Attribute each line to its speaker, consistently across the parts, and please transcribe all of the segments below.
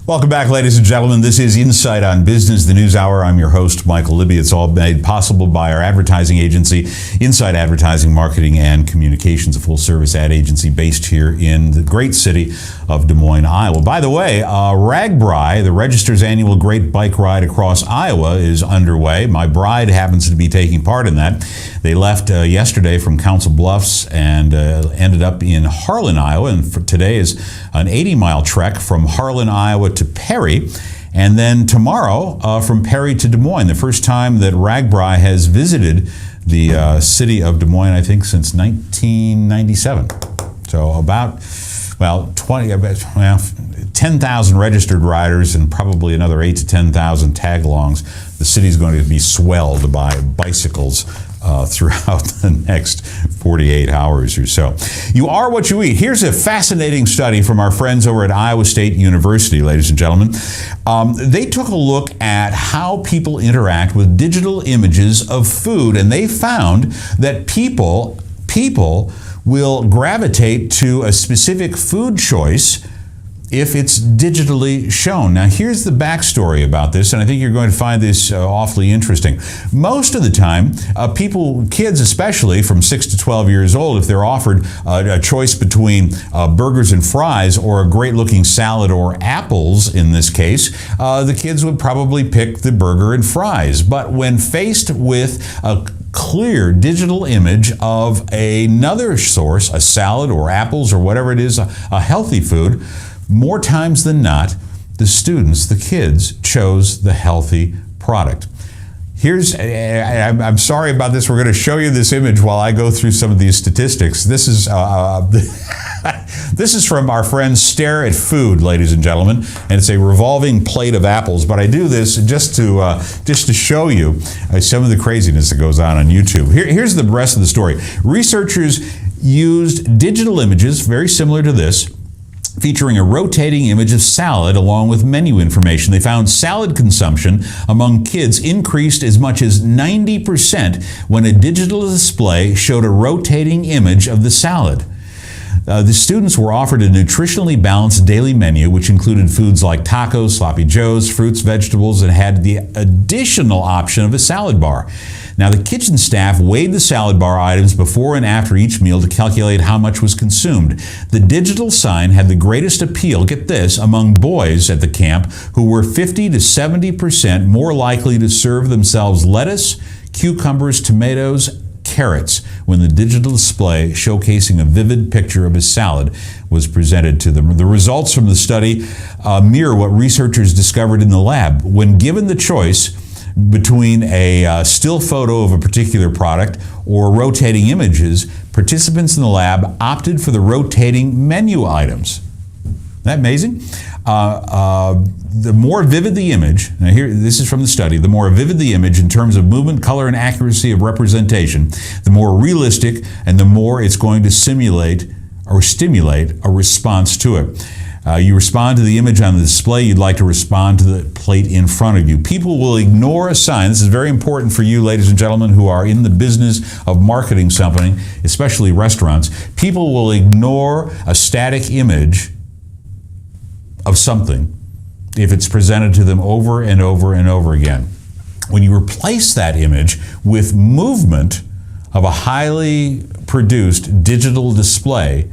Speaker 1: Welcome back, ladies and gentlemen. This is Insight on Business, the News Hour. I'm your host, Michael Libby. It's all made possible by our advertising agency, Insight Advertising, Marketing, and Communications, a full-service ad agency based here in the great city of Des Moines, Iowa. By the way, RAGBRAI, the Register's annual Great Bike Ride across Iowa, is underway. My bride happens to be taking part in that. They left yesterday from Council Bluffs and ended up in Harlan, Iowa. And for today is an 80-mile trek from Harlan, Iowa to Perry, and then tomorrow from Perry to Des Moines. The first time that RAGBRAI has visited the city of Des Moines, I think, since 1997. So about 10,000 registered riders and probably another 8,000 to 10,000 tag-alongs. The city's going to be swelled by bicycles throughout the next 48 hours or so. You are what you eat. Here's a fascinating study from our friends over at Iowa State University, ladies and gentlemen. They took a look at how people interact with digital images of food, and they found that people will gravitate to a specific food choice if it's digitally shown. Now, here's the backstory about this, and I think you're going to find this awfully interesting. Most of the time, kids especially from 6 to 12 years old, if they're offered a choice between burgers and fries or a great-looking salad or apples, in this case, the kids would probably pick the burger and fries. But when faced with a clear digital image of another source, a salad or apples or whatever it is, a healthy food, more times than not, the kids chose the healthy product. I'm sorry about this. We're going to show you this image while I go through some of these statistics. This is this is from our friends Stare at Food, ladies and gentlemen, and it's a revolving plate of apples. But I do this just to show you some of the craziness that goes on YouTube. Here's the rest of the story. Researchers used digital images very similar to this, featuring a rotating image of salad along with menu information. They found salad consumption among kids increased as much as 90% when a digital display showed a rotating image of the salad. The students were offered a nutritionally balanced daily menu, which included foods like tacos, sloppy joes, fruits, vegetables, and had the additional option of a salad bar. Now, the kitchen staff weighed the salad bar items before and after each meal to calculate how much was consumed. The digital sign had the greatest appeal, get this, among boys at the camp who were 50 to 70% more likely to serve themselves lettuce, cucumbers, tomatoes, carrots when the digital display showcasing a vivid picture of a salad was presented to them. The results from the study mirror what researchers discovered in the lab. When given the choice between a still photo of a particular product or rotating images, participants in the lab opted for the rotating menu items. Isn't that amazing? The more vivid the image, now here, this is from the study, the more vivid the image in terms of movement, color, and accuracy of representation, the more realistic and the more it's going to simulate or stimulate a response to it. You respond to the image on the display, you'd like to respond to the plate in front of you. People will ignore a sign. This is very important for you, ladies and gentlemen, who are in the business of marketing something, especially restaurants. People will ignore a static image of something if it's presented to them over and over and over again. When you replace that image with movement of a highly produced digital display,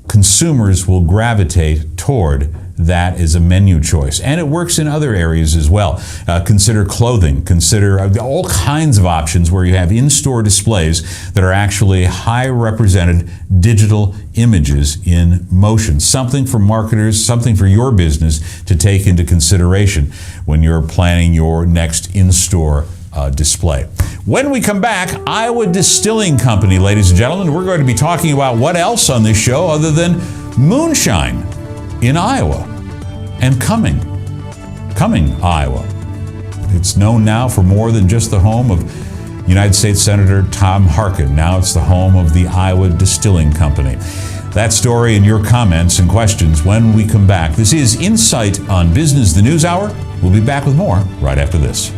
Speaker 1: consumers will gravitate toward that as a menu choice. And it works in other areas as well. Consider clothing. Consider all kinds of options where you have in-store displays that are actually high represented digital images in motion. Something for marketers, something for your business to take into consideration when you're planning your next in-store display. When we come back, Iowa Distilling Company, ladies and gentlemen, we're going to be talking about what else on this show other than moonshine in Iowa and coming Iowa. It's known now for more than just the home of United States Senator Tom Harkin. Now it's the home of the Iowa Distilling Company. That story and your comments and questions when we come back. This is Insight on Business, the News Hour. We'll be back with more right after this.